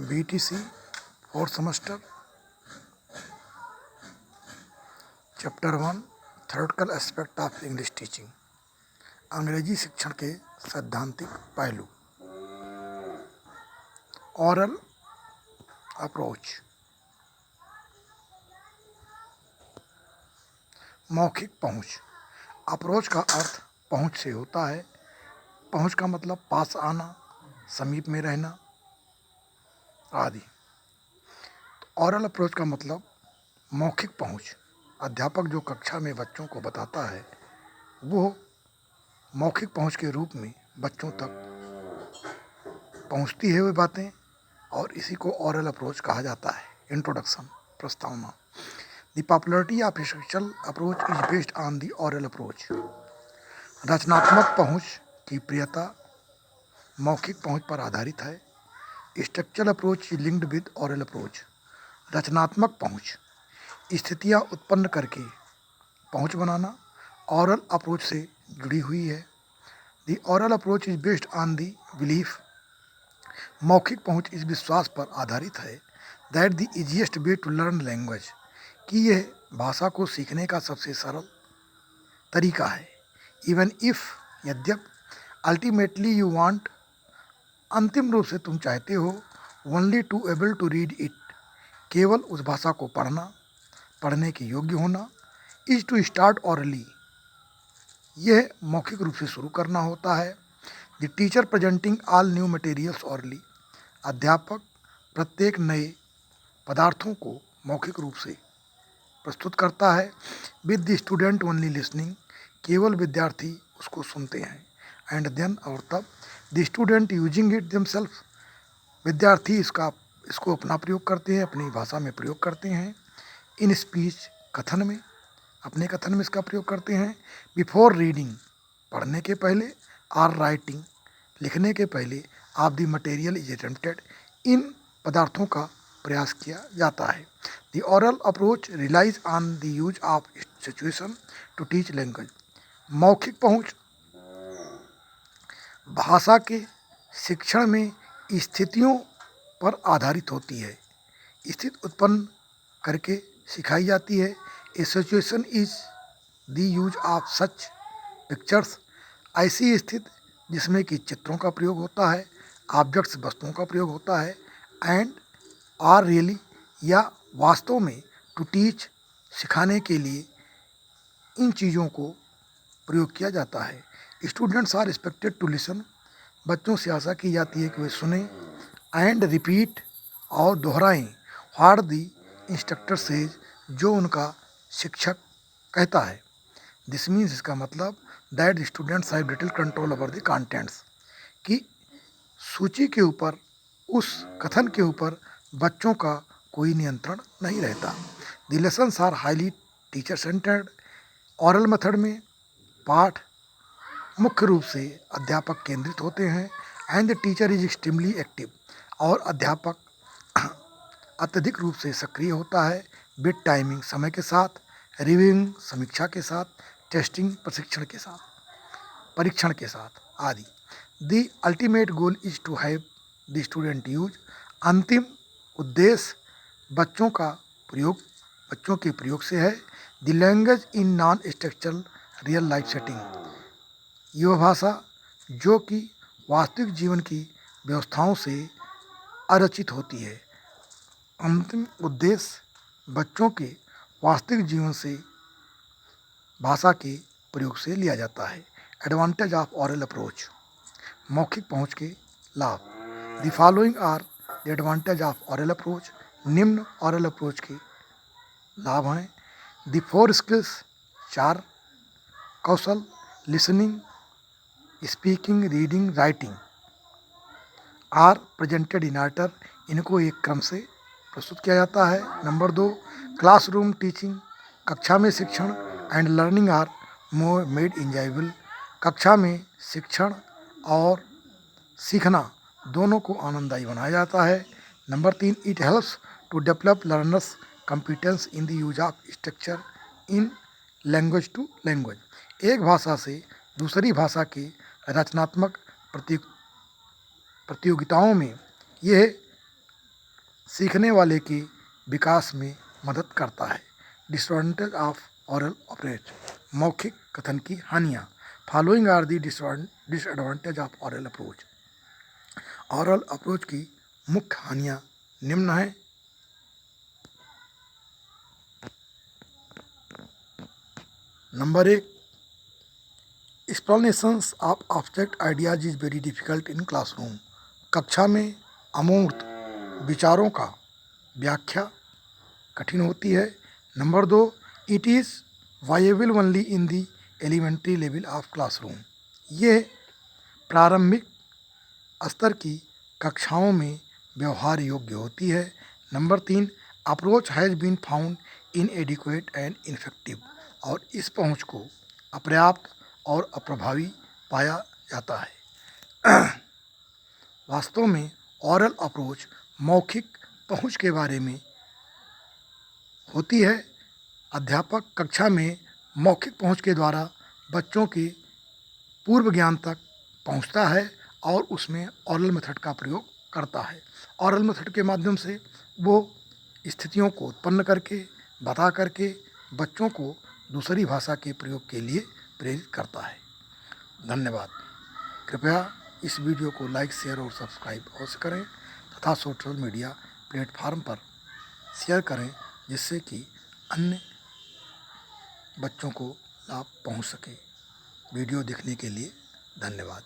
BTC fourth semester chapter 1 theoretical aspect of English teaching, अंग्रेजी शिक्षण के सैद्धांतिक पहलू। ऑरल अप्रोच, मौखिक पहुंच। अप्रोच का अर्थ पहुंच से होता है। पहुंच का मतलब पास आना, समीप में रहना आदि। ऑरल अप्रोच का मतलब मौखिक पहुंच। अध्यापक जो कक्षा में बच्चों को बताता है वो मौखिक पहुंच के रूप में बच्चों तक पहुंचती है वे बातें, और इसी को ऑरल अप्रोच कहा जाता है। इंट्रोडक्शन, प्रस्तावना। The popularity of instructional approach is based on the oral approach. रचनात्मक पहुंच की प्रियता मौखिक पहुंच पर आधारित है। Structural approach is linked with oral approach. रचनात्मक पहुंच स्थितियां उत्पन्न करके पहुंच बनाना ऑरल अप्रोच से जुड़ी हुई है। The oral approach is based on the belief. मौखिक पहुंच इस विश्वास पर आधारित है that the easiest way to learn language, कि यह भाषा को सीखने का सबसे सरल तरीका है। इवन इफ, यद्यप, अल्टीमेटली यू वांट, अंतिम रूप से तुम चाहते हो, only to able to read it, केवल उस भाषा को पढ़ने के योग्य होना। इज टू स्टार्ट ऑरली, यह मौखिक रूप से शुरू करना होता है। The teacher presenting all new materials hourly, अध्यापक प्रत्येक नए पदार्थों को मौखिक रूप से प्रस्तुत करता है। With the student only listening, केवल विद्यार्थी उसको सुनते हैं। एंड देन, और तब, the student using it themself, विद्यार्थी इसको अपना प्रयोग करते हैं, अपनी भाषा में प्रयोग करते हैं। इन स्पीच, कथन में, अपने कथन में इसका प्रयोग करते हैं। बिफोर रीडिंग, पढ़ने के पहले। आर राइटिंग, लिखने के पहले। Of the material is attempted, इन पदार्थों का प्रयास किया जाता है। The oral approach relies on the use of situation to teach language. मौखिक पहुंच भाषा के शिक्षण में स्थितियों पर आधारित होती है। स्थिति उत्पन्न करके सिखाई जाती है। A situation is the use of such pictures, ऐसी स्थिति जिसमें कि चित्रों का प्रयोग होता है। ऑब्जेक्ट्स, वस्तुओं का प्रयोग होता है। एंड आर रियली, या वास्तव में, टू टीच, सिखाने के लिए इन चीज़ों को प्रयोग किया जाता है। Students are expected to listen, बच्चों से आशा की जाती है कि वे सुने। एंड रिपीट, और दोहराएं, व्हाट द इंस्ट्रक्टर सेज, जो उनका शिक्षक कहता है। दिस मीन्स, इसका मतलब, that students have little control over the contents, कि सूची के ऊपर, उस कथन के ऊपर बच्चों का कोई नियंत्रण नहीं रहता। The lessons are highly teacher centred, oral method में पाठ मुख्य रूप से अध्यापक केंद्रित होते हैं। And the teacher is extremely active, और अध्यापक अत्यधिक रूप से सक्रिय होता है। विद टाइमिंग, समय के साथ। रिव्यूइंग, समीक्षा के साथ। टेस्टिंग, परीक्षण के साथ आदि। The ultimate goal is to have the student use, अंतिम उद्देश्य बच्चों के प्रयोग से है। The language in non structural real life setting, यह भाषा जो कि वास्तविक जीवन की व्यवस्थाओं से अरचित होती है। अंतिम उद्देश्य बच्चों के वास्तविक जीवन से भाषा के प्रयोग से लिया जाता है। एडवांटेज ऑफ ऑरल अप्रोच, मौखिक पहुंच के लाभ। The following are the advantage of oral approach, निम्न ऑरल अप्रोच के लाभ हैं। द 4 स्किल्स, 4 कौशल, listening, speaking, reading, writing, are presented in order, इनको एक क्रम से प्रस्तुत किया जाता है। नंबर 2, क्लासरूम टीचिंग, कक्षा में शिक्षण। And learning are more made enjoyable, कक्षा में शिक्षण और सीखना दोनों को आनंददायी बनाया जाता है। Number 3, it helps to develop learners competence in the use of structure in language to language, एक भाषा से दूसरी भाषा के रचनात्मक प्रतियोगिताओं में यह सीखने वाले के विकास में मदद करता है। डिसएडवांटेज ऑफ ओरल अप्रोच, मौखिक कथन की हानियाँ। Following are the disadvantage of oral approach. Oral approach की मुख्य हानियाँ निम्न हैं। Number 1, explanations of abstract ideas is very difficult in classroom. कक्षा में अमूर्त विचारों का व्याख्या कठिन होती है। Number 2, it is viable only in the elementary level of classroom. ये प्रारंभिक स्तर की कक्षाओं में व्यवहार योग्य होती है। Number 3, approach has been found inadequate and ineffective, और इस पहुंच को अपर्याप्त और अप्रभावी पाया जाता है। वास्तव में ओरल अप्रोच मौखिक पहुंच के बारे में होती है। अध्यापक कक्षा में मौखिक पहुंच के द्वारा बच्चों के पूर्व ज्ञान तक पहुंचता है और उसमें ओरल मेथड का प्रयोग करता है। ओरल मेथड के माध्यम से वो स्थितियों को उत्पन्न करके, बता करके बच्चों को दूसरी भाषा के प्रयोग के लिए प्रेरित करता है। धन्यवाद। कृपया इस वीडियो को लाइक, शेयर और सब्सक्राइब अवश्य करें तथा सोशल मीडिया प्लेटफार्म पर शेयर करें, जिससे कि अन्य बच्चों को लाभ पहुंच सके। वीडियो देखने के लिए धन्यवाद।